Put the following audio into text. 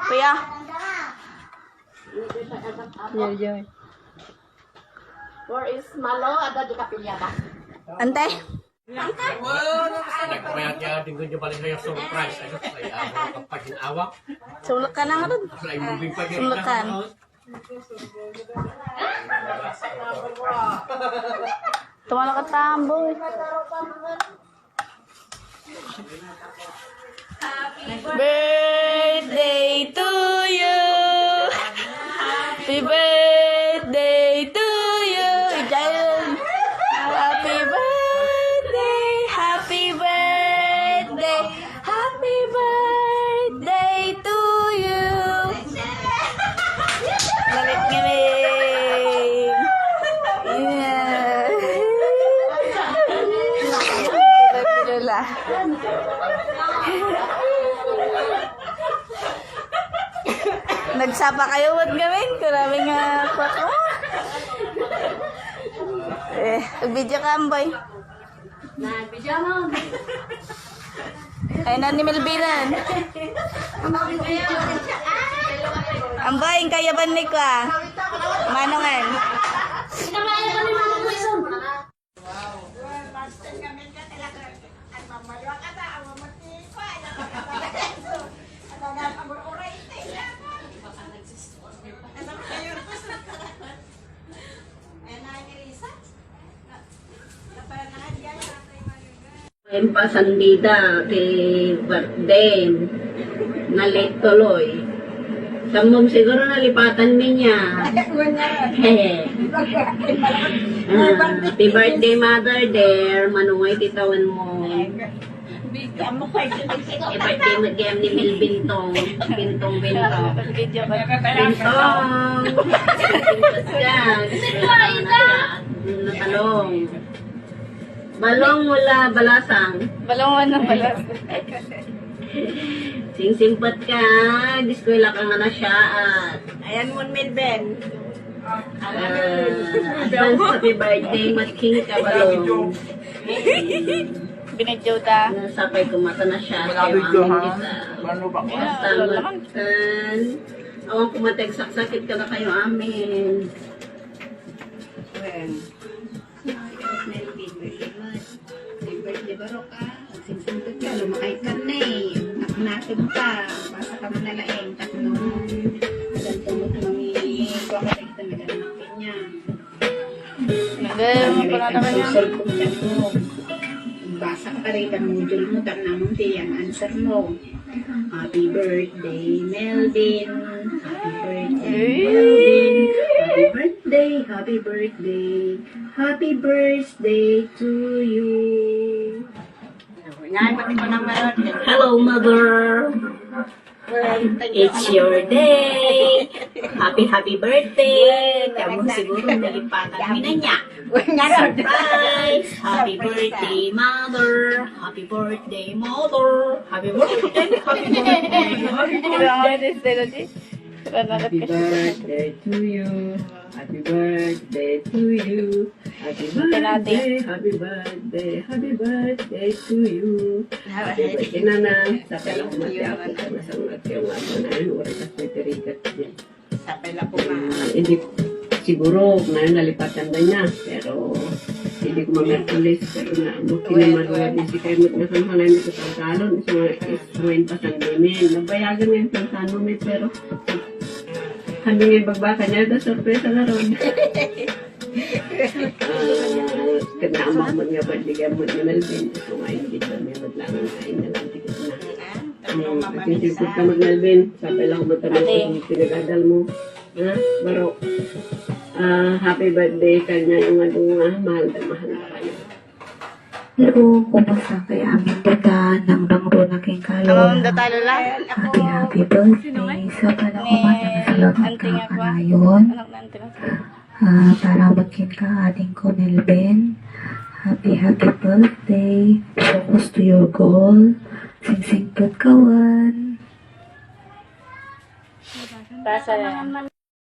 Kuya. Yoy. Where is Malo? Ada di kapilya ba? Ante. Nagpayat niya, tingnan niyo pala yung surprise. Ano, ay kapag hinawak. Sulak ka na nga rin. Ay, moving pa niya. Sulakan. Tumala ka tamboy. Birthday to you. Happy birthday to you. Ijayan. Happy birthday. Happy birthday. Happy birthday to you. Lalit kami. Yeah. Lola. Nagsapa kayo, wag gawin. Karami nga pa ko. Video ka, Amboy. Nag-video mo. Ay na ni Melvinan. Amboy, kaya ba ni ko ah? Manongan. Sinamaya ka ni Mama mo iso. Yung pasandida kay birthday na late tuloy. Samong siguro nalipatan niya. Happy birthday, mother dear. Manungay titawan mo. I-birthday mo game ni Mil Bintong. Bintong. Video ka. Bintong! Natalong. Balong mula balasang. Balongan ng balas. Sing-simpat ka. Diskwela ka nga na siya at Ayan mo, Milben. advance happy birthday, matking ka balong. Binidyo ta. Sapay kumata na siya. Kaya amin kita. Basta matan. Awang kumateg sakit ka na kayo amin. Birthday baro ka, sing-sing ka, lumakay ka na eh. Nakanatin ka, basa ka man nalaing, tatlong ganito mo ito mga kita naganakin niya. Nagay mo pa na naman yan. Cellphone ka mo. Basa ka rin ang module mo, tanamon ang answer mo. Happy birthday, Melvin. Happy birthday, Melvin. Happy birthday, happy birthday. Happy birthday to you. Hello, mother. It's your day. Happy birthday. Kamu siguro nalipatan mo na niya. Surprise. Happy birthday, mother. Happy birthday, mother. Happy birthday. Happy birthday. Happy birthday to you. Happy birthday to you. Happy birthday, happy birthday, happy birthday to you. Happy birthday, Nana. Sapay lang kumati ako sa masangat yung ako na yun. Oras at may tirikat din. Sapay lang po na. Hindi, siguro, ngayon nalipatan na niya. Pero, hindi ko mamerkulis. Pero na, buti na maluwa din si Kaimot na kanhanay mo sa salon. Ngayon pa sang dimin. Nabayagan ngayon sa salon may pero kami ngayon bagbaka niya. Ito, sorpresa na ron. Kenapa mo nga ba digam mo na Melvin? Kung ay hindi ka may maglangan kain na lang tikot na. Kasi tikot ka mag-Melvin. Sapay lang mo tanong kung pinagadal mo. Ha? Baro. Happy birthday kanya yung mahal na kayo. Hello, kumusta kay aming data ng rangro na king Amam kalula. datalo lang. Happy birthday sa panakuman ng salon ng kakanayon. Anak na ante lang. Para magkin ka ating ko Nelben. Happy birthday. Focus to your goal. Sing-sing kawan. Basa na.